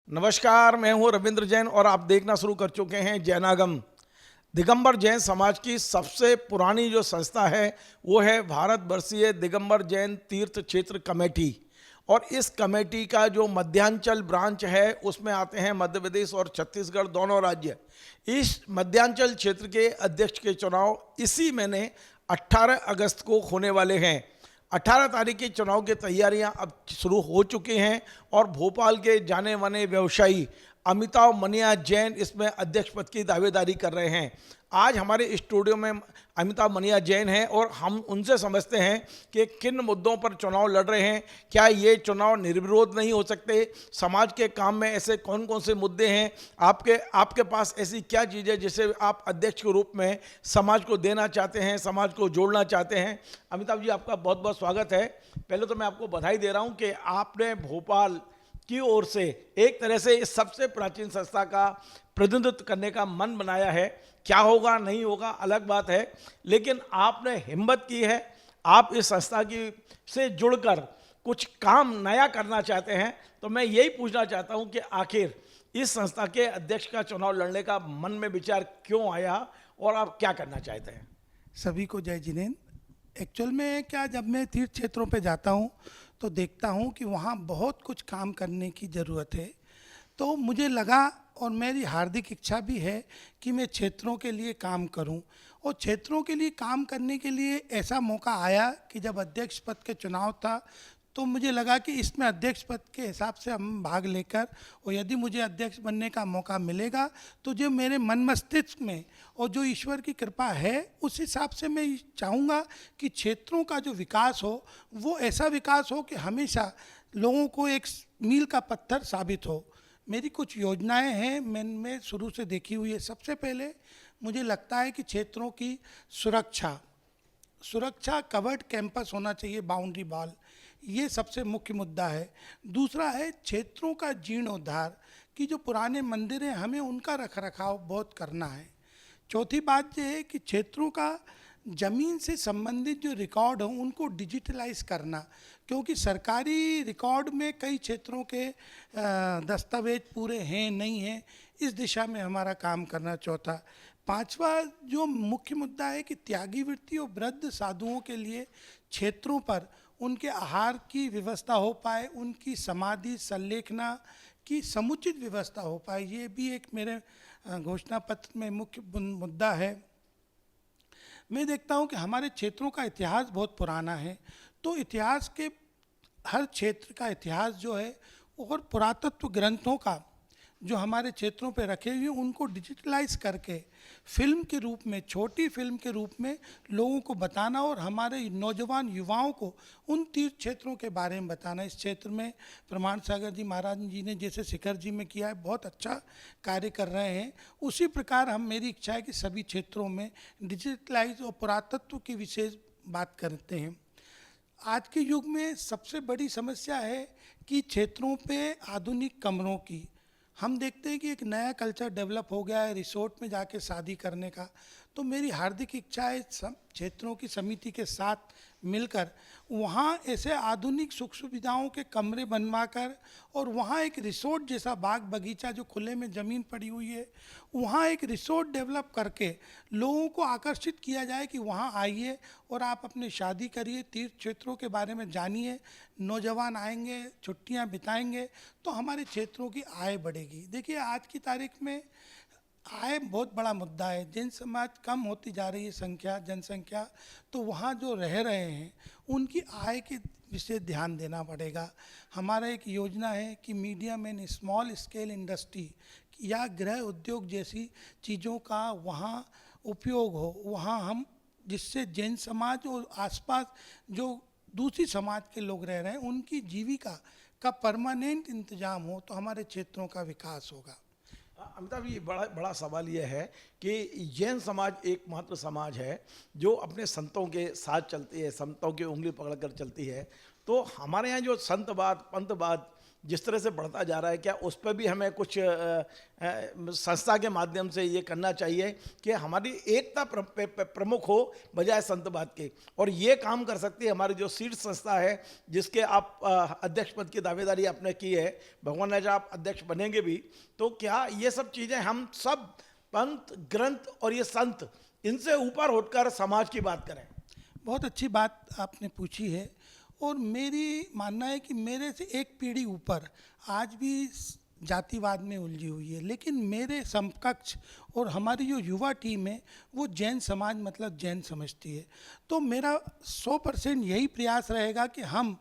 नमस्कार, मैं हूं रविंद्र जैन और आप देखना शुरू कर चुके हैं जैनागम। दिगंबर जैन समाज की सबसे पुरानी जो संस्था है वो है भारत वर्षीय दिगंबर जैन तीर्थ क्षेत्र कमेटी। और इस कमेटी का जो मध्यांचल ब्रांच है उसमें आते हैं मध्य प्रदेश और छत्तीसगढ़ दोनों राज्य। इस मध्यांचल क्षेत्र के अध्यक्ष के चुनाव इसी महीने 18 अगस्त को होने वाले हैं। 18 तारीख के चुनाव की तैयारियां अब शुरू हो चुकी हैं और भोपाल के जाने माने व्यवसायी अमिताभ मनिया जैन इसमें अध्यक्ष पद की दावेदारी कर रहे हैं। आज हमारे स्टूडियो में अमिताभ मनिया जैन हैं और हम उनसे समझते हैं कि किन मुद्दों पर चुनाव लड़ रहे हैं, क्या ये चुनाव निर्विरोध नहीं हो सकते, समाज के काम में ऐसे कौन कौन से मुद्दे हैं, आपके पास ऐसी क्या चीज़ है जिसे आप अध्यक्ष के रूप में समाज को देना चाहते हैं, समाज को जोड़ना चाहते हैं। अमिताभ जी, आपका बहुत बहुत स्वागत है। पहले तो मैं आपको बधाई दे रहा हूँ कि आपने भोपाल की ओर से एक तरह से इस सबसे प्राचीन संस्था का प्रतिनिधित्व करने का मन बनाया है। क्या होगा नहीं होगा अलग बात है, लेकिन आपने हिम्मत की है, आप इस संस्था की से जुड़कर कुछ काम नया करना चाहते हैं। तो मैं यही पूछना चाहता हूं कि आखिर इस संस्था के अध्यक्ष का चुनाव लड़ने का मन में विचार क्यों आया और आप क्या करना चाहते हैं? सभी को जय जिनेन्द्र। एक्चुअल में क्या, जब मैं तीर्थ क्षेत्रों पे जाता हूँ तो देखता हूँ कि वहाँ बहुत कुछ काम करने की ज़रूरत है। तो मुझे लगा और मेरी हार्दिक इच्छा भी है कि मैं क्षेत्रों के लिए काम करूं। और क्षेत्रों के लिए काम करने के लिए ऐसा मौका आया कि जब अध्यक्ष पद के चुनाव था तो मुझे लगा कि इसमें अध्यक्ष पद के हिसाब से हम भाग लेकर, और यदि मुझे अध्यक्ष बनने का मौका मिलेगा तो जो मेरे मन मस्तिष्क में और जो ईश्वर की कृपा है उस हिसाब से मैं चाहूँगा कि क्षेत्रों का जो विकास हो वो ऐसा विकास हो कि हमेशा लोगों को एक मील का पत्थर साबित हो। मेरी कुछ योजनाएं हैं, मैंने शुरू से देखी हुई है। सबसे पहले मुझे लगता है कि क्षेत्रों की सुरक्षा कवर्ड कैंपस होना चाहिए, बाउंड्री वॉल, ये सबसे मुख्य मुद्दा है। दूसरा है क्षेत्रों का जीर्णोद्धार, कि जो पुराने मंदिर हैं हमें उनका रखरखाव बहुत करना है। चौथी बात यह है कि क्षेत्रों का ज़मीन से संबंधित जो रिकॉर्ड हो उनको डिजिटलाइज करना, क्योंकि सरकारी रिकॉर्ड में कई क्षेत्रों के दस्तावेज पूरे हैं नहीं हैं, इस दिशा में हमारा काम करना। चौथा, पांचवा जो मुख्य मुद्दा है कि त्यागी वृत्ति और वृद्ध साधुओं के लिए क्षेत्रों पर उनके आहार की व्यवस्था हो पाए, उनकी समाधि संलेखना की समुचित व्यवस्था हो पाए, ये भी एक मेरे घोषणा पत्र में मुख्य मुद्दा है। मैं देखता हूँ कि हमारे क्षेत्रों का इतिहास बहुत पुराना है, तो इतिहास के हर क्षेत्र का इतिहास जो है और पुरातत्व ग्रंथों का जो हमारे क्षेत्रों पे रखे हुए उनको डिजिटलाइज करके फिल्म के रूप में, छोटी फिल्म के रूप में लोगों को बताना और हमारे नौजवान युवाओं को उन तीर्थ क्षेत्रों के बारे में बताना। इस क्षेत्र में प्रमाण सागर जी महाराज जी ने जैसे शिखर जी में किया है, बहुत अच्छा कार्य कर रहे हैं। उसी प्रकार मेरी इच्छा है कि सभी क्षेत्रों में डिजिटलाइज और पुरातत्व की विशेष बात करते हैं। आज के युग में सबसे बड़ी समस्या है कि क्षेत्रों पे आधुनिक कमरों की, हम देखते हैं कि एक नया कल्चर डेवलप हो गया है रिसोर्ट में जाके शादी करने का। तो मेरी हार्दिक इच्छा है सब क्षेत्रों की समिति के साथ मिलकर वहाँ ऐसे आधुनिक सुख सुविधाओं के कमरे बनवाकर और वहाँ एक रिसोर्ट जैसा बाग बगीचा जो खुले में ज़मीन पड़ी हुई है, वहाँ एक रिसोर्ट डेवलप करके लोगों को आकर्षित किया जाए कि वहाँ आइए और आप अपनी शादी करिए, तीर्थ क्षेत्रों के बारे में जानिए। नौजवान आएंगे, छुट्टियाँ बिताएंगे तो हमारे क्षेत्रों की आय बढ़ेगी। देखिए, आज की तारीख में आय बहुत बड़ा मुद्दा है। जैन समाज कम होती जा रही है जनसंख्या, तो वहाँ जो रह रहे हैं उनकी आय के विषय ध्यान देना पड़ेगा। हमारा एक योजना है कि medium and small scale industry या गृह उद्योग जैसी चीज़ों का वहाँ उपयोग हो, वहाँ हम जिससे जैन समाज और आसपास जो दूसरी समाज के लोग रह रहे हैं उनकी जीविका का परमानेंट इंतजाम हो तो हमारे क्षेत्रों का विकास होगा। अमिताभ, ये बड़ा सवाल ये है कि जैन समाज एकमात्र समाज है जो अपने संतों के साथ चलती है, संतों की उंगली पकड़कर चलती है। तो हमारे यहाँ जो संतवाद, पंथवाद जिस तरह से बढ़ता जा रहा है, क्या उस पर भी हमें कुछ संस्था के माध्यम से ये करना चाहिए कि हमारी एकता प्रमुख हो बजाय संतवाद के? और ये काम कर सकती है हमारी जो शीर्ष संस्था है, जिसके आप अध्यक्ष पद की दावेदारी आपने की है, भगवान ने जब आप अध्यक्ष बनेंगे भी, तो क्या ये सब चीज़ें हम सब पंथ, ग्रंथ और ये संत, इनसे ऊपर उठकर समाज की बात करें? बहुत अच्छी बात आपने पूछी है। और मेरी मानना है कि मेरे से एक पीढ़ी ऊपर आज भी जातिवाद में उलझी हुई है, लेकिन मेरे समकक्ष और हमारी जो युवा टीम है वो जैन समाज मतलब जैन समझती है। तो मेरा 100% यही प्रयास रहेगा कि हम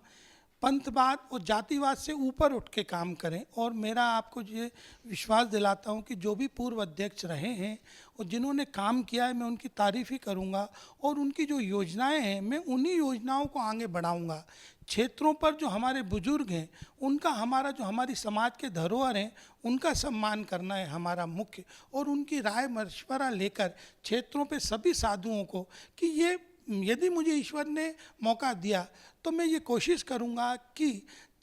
पंथवाद और जातिवाद से ऊपर उठ के काम करें। और मेरा आपको ये विश्वास दिलाता हूं कि जो भी पूर्व अध्यक्ष रहे हैं और जिन्होंने काम किया है, मैं उनकी तारीफ ही करूंगा। और उनकी जो योजनाएं हैं, मैं उन्हीं योजनाओं को आगे बढ़ाऊंगा। क्षेत्रों पर जो हमारे बुजुर्ग हैं, उनका हमारा जो हमारी समाज के धरोहर हैं, उनका सम्मान करना है हमारा मुख्य। और उनकी राय मशवरा लेकर क्षेत्रों पे सभी साधुओं को कि ये, यदि मुझे ईश्वर ने मौका दिया तो मैं ये कोशिश करूँगा कि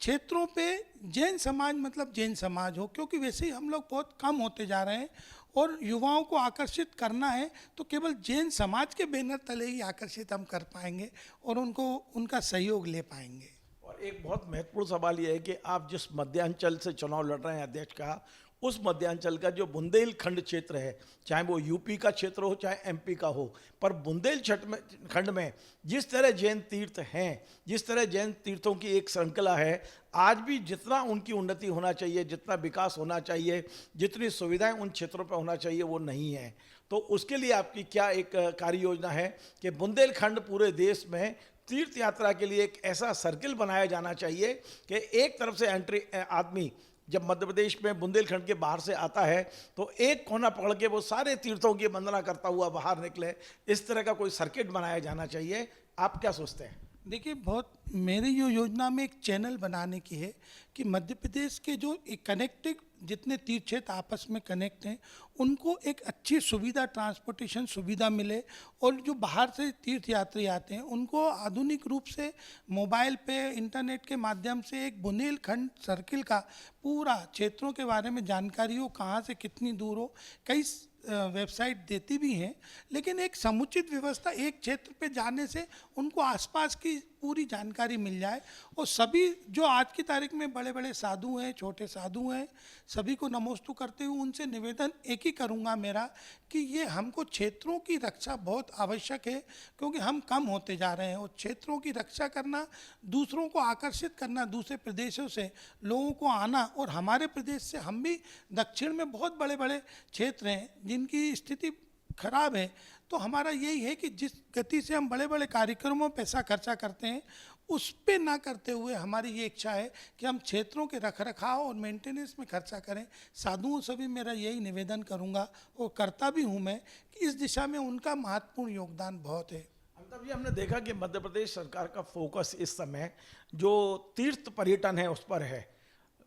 क्षेत्रों पे जैन समाज मतलब जैन समाज हो, क्योंकि वैसे ही हम लोग बहुत कम होते जा रहे हैं। और युवाओं को आकर्षित करना है तो केवल जैन समाज के बैनर तले ही आकर्षित हम कर पाएंगे और उनको उनका सहयोग ले पाएंगे। और एक बहुत महत्वपूर्ण सवाल ये है कि आप जिस मध्यांचल से चुनाव लड़ रहे हैं अध्यक्ष का, उस मध्यांचल का जो बुंदेलखंड क्षेत्र है, चाहे वो यूपी का क्षेत्र हो चाहे एमपी का हो, पर बुंदेलखंड में जिस तरह जैन तीर्थ हैं, जिस तरह जैन तीर्थों की एक श्रृंखला है, आज भी जितना उनकी उन्नति होना चाहिए, जितना विकास होना चाहिए, जितनी सुविधाएं उन क्षेत्रों पर होना चाहिए, वो नहीं है। तो उसके लिए आपकी क्या एक कार्य योजना है कि बुंदेलखंड पूरे देश में तीर्थ यात्रा के लिए एक ऐसा सर्किल बनाया जाना चाहिए कि एक तरफ से एंट्री आदमी जब मध्य प्रदेश में बुंदेलखंड के बाहर से आता है तो एक कोना पकड़ के वो सारे तीर्थों की वंदना करता हुआ बाहर निकले, इस तरह का कोई सर्किट बनाया जाना चाहिए। आप क्या सोचते हैं? देखिए, बहुत मेरी जो योजना में एक चैनल बनाने की है कि मध्य प्रदेश के जो एक कनेक्टेड जितने तीर्थ क्षेत्र आपस में कनेक्ट हैं, उनको एक अच्छी सुविधा, ट्रांसपोर्टेशन सुविधा मिले। और जो बाहर से तीर्थ यात्री आते हैं उनको आधुनिक रूप से मोबाइल पे, इंटरनेट के माध्यम से एक बुंदेलखंड सर्किल का पूरा क्षेत्रों के बारे में जानकारी हो, कहाँ से कितनी दूर हो। कई वेबसाइट देती भी हैं, लेकिन एक समुचित व्यवस्था, एक क्षेत्र पे जाने से उनको आसपास की पूरी जानकारी मिल जाए। और सभी जो आज की तारीख में बड़े बड़े साधु हैं, छोटे साधु हैं, सभी को नमोस्तु करते हुए उनसे निवेदन एक ही करूंगा मेरा कि ये हमको क्षेत्रों की रक्षा बहुत आवश्यक है, क्योंकि हम कम होते जा रहे हैं। और क्षेत्रों की रक्षा करना, दूसरों को आकर्षित करना, दूसरे प्रदेशों से लोगों को आना, और हमारे प्रदेश से, हम भी दक्षिण में बहुत बड़े बड़े क्षेत्र हैं जिनकी स्थिति खराब है। तो हमारा यही है कि जिस गति से हम बड़े बड़े कार्यक्रमों में पैसा खर्चा करते हैं, उस पे ना करते हुए हमारी ये इच्छा है कि हम क्षेत्रों के रखरखाव और मेंटेनेंस में खर्चा करें। साधुओं से भी मेरा यही निवेदन करूंगा और करता भी हूं मैं कि इस दिशा में उनका महत्वपूर्ण योगदान बहुत है। अमिताभ जी, हमने देखा कि मध्य प्रदेश सरकार का फोकस इस समय जो तीर्थ पर्यटन है उस पर है।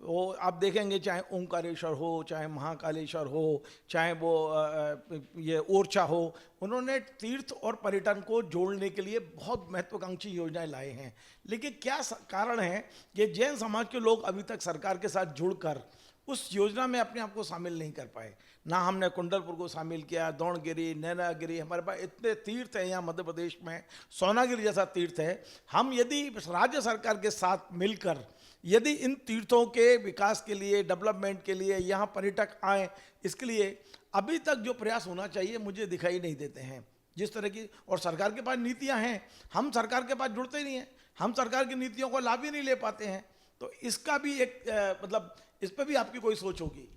वो आप देखेंगे, चाहे ओंकारेश्वर हो, चाहे महाकालेश्वर हो, चाहे वो ये ओरछा हो, उन्होंने तीर्थ और पर्यटन को जोड़ने के लिए बहुत महत्वाकांक्षी योजनाएं लाए हैं। लेकिन क्या कारण है कि जैन समाज के लोग अभी तक सरकार के साथ जुड़कर उस योजना में अपने आप को शामिल नहीं कर पाए? ना हमने कुंडलपुर को शामिल किया, द्रोणगिरी, नैनागिरी, हमारे पास इतने तीर्थ हैं यहाँ मध्य प्रदेश में, सोनागिरी जैसा तीर्थ है। हम यदि राज्य सरकार के साथ मिलकर यदि इन तीर्थों के विकास के लिए, डेवलपमेंट के लिए, यहाँ पर्यटक आए, इसके लिए अभी तक जो प्रयास होना चाहिए मुझे दिखाई नहीं देते हैं जिस तरह की। और सरकार के पास नीतियाँ हैं, हम सरकार के पास जुड़ते ही नहीं हैं, हम सरकार की नीतियों को लाभ ही नहीं ले पाते हैं। तो इसका भी एक मतलब इस पर भी आपकी कोई सोच होगी?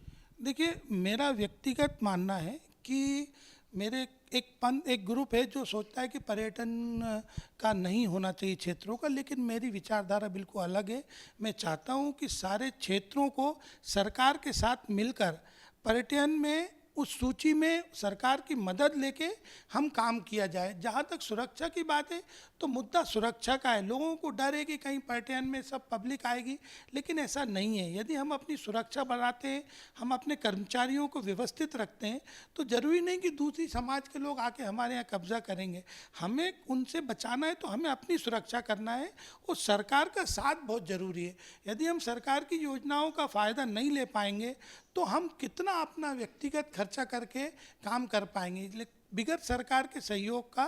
देखिए, मेरा व्यक्तिगत मानना है कि मेरे एक ग्रुप है जो सोचता है कि पर्यटन का नहीं होना चाहिए क्षेत्रों का, लेकिन मेरी विचारधारा बिल्कुल अलग है। मैं चाहता हूं कि सारे क्षेत्रों को सरकार के साथ मिलकर पर्यटन में उस सूची में सरकार की मदद लेके हम काम किया जाए। जहाँ तक सुरक्षा की बात है तो मुद्दा सुरक्षा का है। लोगों को डर है कि कहीं पर्यटन में सब पब्लिक आएगी, लेकिन ऐसा नहीं है। यदि हम अपनी सुरक्षा बढ़ाते हैं, हम अपने कर्मचारियों को व्यवस्थित रखते हैं, तो जरूरी नहीं कि दूसरी समाज के लोग आके हमारे यहाँ कब्जा करेंगे। हमें उनसे बचाना है तो हमें अपनी सुरक्षा करना है, और सरकार का साथ बहुत ज़रूरी है। यदि हम सरकार की योजनाओं का फ़ायदा नहीं ले पाएंगे तो हम कितना अपना व्यक्तिगत खर्चा करके काम कर पाएंगे। इसलिए बिगैर सरकार के सहयोग का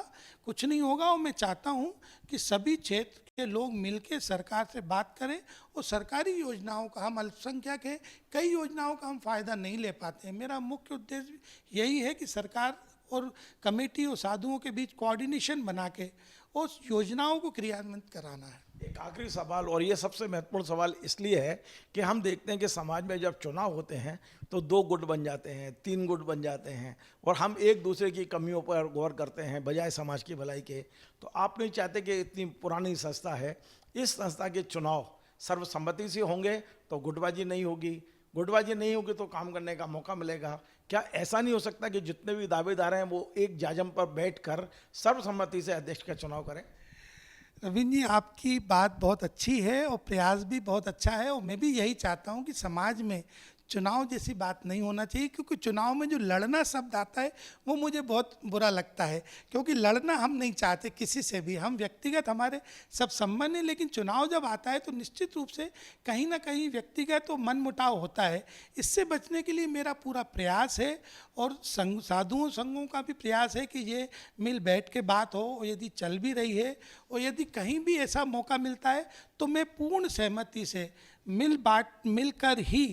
कुछ नहीं होगा। और मैं चाहता हूं कि सभी क्षेत्र के लोग मिलकर सरकार से बात करें, और सरकारी योजनाओं का, हम अल्पसंख्यक हैं, कई योजनाओं का हम फ़ायदा नहीं ले पाते हैं। मेरा मुख्य उद्देश्य यही है कि सरकार और कमेटी और साधुओं के बीच कोऑर्डिनेशन बना के उस योजनाओं को क्रियान्वित कराना है। एक आखिरी सवाल, और ये सबसे महत्वपूर्ण सवाल इसलिए है कि हम देखते हैं कि समाज में जब चुनाव होते हैं तो 2 गुट बन जाते हैं, 3 गुट बन जाते हैं, और हम एक दूसरे की कमियों पर गौर करते हैं बजाय समाज की भलाई के। तो आप नहीं चाहते कि इतनी पुरानी संस्था है, इस संस्था के चुनाव सर्वसम्मति से होंगे तो गुटबाजी नहीं होगी, गुटबाजी नहीं होगी तो काम करने का मौका मिलेगा। क्या ऐसा नहीं हो सकता कि जितने भी दावेदार हैं वो एक जाजम पर बैठकर सर्वसम्मति से अध्यक्ष का चुनाव करें? रविंद्र जी, आपकी बात बहुत अच्छी है और प्रयास भी बहुत अच्छा है, और मैं भी यही चाहता हूं कि समाज में चुनाव जैसी बात नहीं होना चाहिए। क्योंकि चुनाव में जो लड़ना शब्द आता है वो मुझे बहुत बुरा लगता है, क्योंकि लड़ना हम नहीं चाहते किसी से भी। हम व्यक्तिगत, हमारे सब संबंध है, लेकिन चुनाव जब आता है तो निश्चित रूप से कहीं ना कहीं व्यक्तिगत और मनमुटाव होता है। इससे बचने के लिए मेरा पूरा प्रयास है, और साधुओं संघों का भी प्रयास है कि ये मिल बैठ के बात हो। और यदि चल भी रही है, और यदि कहीं भी ऐसा मौका मिलता है तो मैं पूर्ण सहमति से मिलकर ही,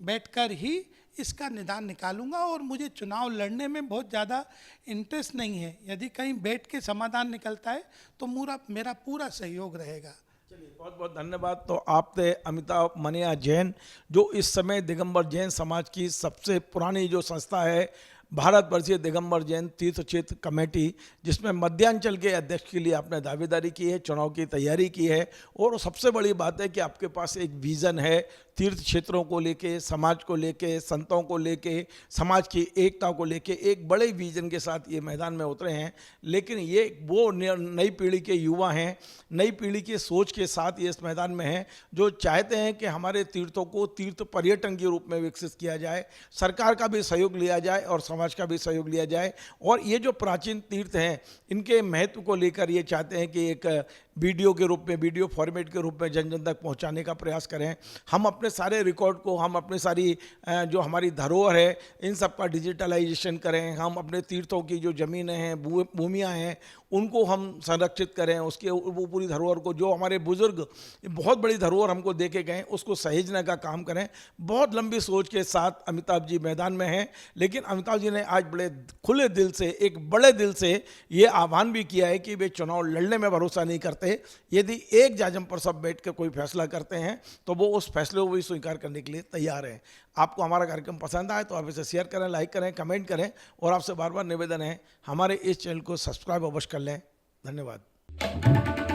बैठकर ही इसका निदान निकालूंगा। और मुझे चुनाव लड़ने में बहुत ज़्यादा इंटरेस्ट नहीं है। यदि कहीं बैठ के समाधान निकलता है तो मेरा पूरा सहयोग रहेगा। चलिए, बहुत बहुत धन्यवाद। तो आप थे अमिताभ मनिया जैन, जो इस समय दिगंबर जैन समाज की सबसे पुरानी जो संस्था है, भारत वर्षीय दिगंबर जैन तीर्थ क्षेत्र कमेटी, जिसमें मध्यांचल के अध्यक्ष के लिए आपने दावेदारी की है, चुनाव की तैयारी की है। और सबसे बड़ी बात है कि आपके पास एक विज़न है तीर्थ क्षेत्रों को लेके, समाज को लेके, संतों को लेके, समाज की एकता को लेके, एक बड़े विजन के साथ ये मैदान में उतरे हैं। लेकिन ये वो नई पीढ़ी के युवा हैं, नई पीढ़ी की सोच के साथ ये इस मैदान में हैं, जो चाहते हैं कि हमारे तीर्थों को तीर्थ पर्यटन के रूप में विकसित किया जाए, सरकार का भी सहयोग लिया जाए और समाज का भी सहयोग लिया जाए। और ये जो प्राचीन तीर्थ हैं, इनके महत्व को लेकर ये चाहते हैं कि एक वीडियो के रूप में, वीडियो फॉर्मेट के रूप में जन जन तक पहुंचाने का प्रयास करें। हम अपने सारे रिकॉर्ड को, हम अपने सारी जो हमारी धरोहर है, इन सब का डिजिटलाइजेशन करें। हम अपने तीर्थों की जो ज़मीनें हैं, भूमियाँ हैं, उनको हम संरक्षित करें। उसके वो पूरी धरोहर को, जो हमारे बुजुर्ग बहुत बड़ी धरोहर हमको दे के गए, उसको सहेजने का काम करें। बहुत लंबी सोच के साथ अमिताभ जी मैदान में हैं। लेकिन अमिताभ जी ने आज बड़े खुले दिल से, एक बड़े दिल से ये आह्वान भी किया है कि वे चुनाव लड़ने में भरोसा नहीं करते। यदि एक जाजम पर सब बैठ कर कोई फैसला करते हैं तो वो उस फैसले को भी स्वीकार करने के लिए तैयार हैं। आपको हमारा कार्यक्रम पसंद आए तो आप इसे शेयर करें, लाइक करें, कमेंट करें, और आपसे बार बार निवेदन है हमारे इस चैनल को सब्सक्राइब अवश्य कर लें। धन्यवाद।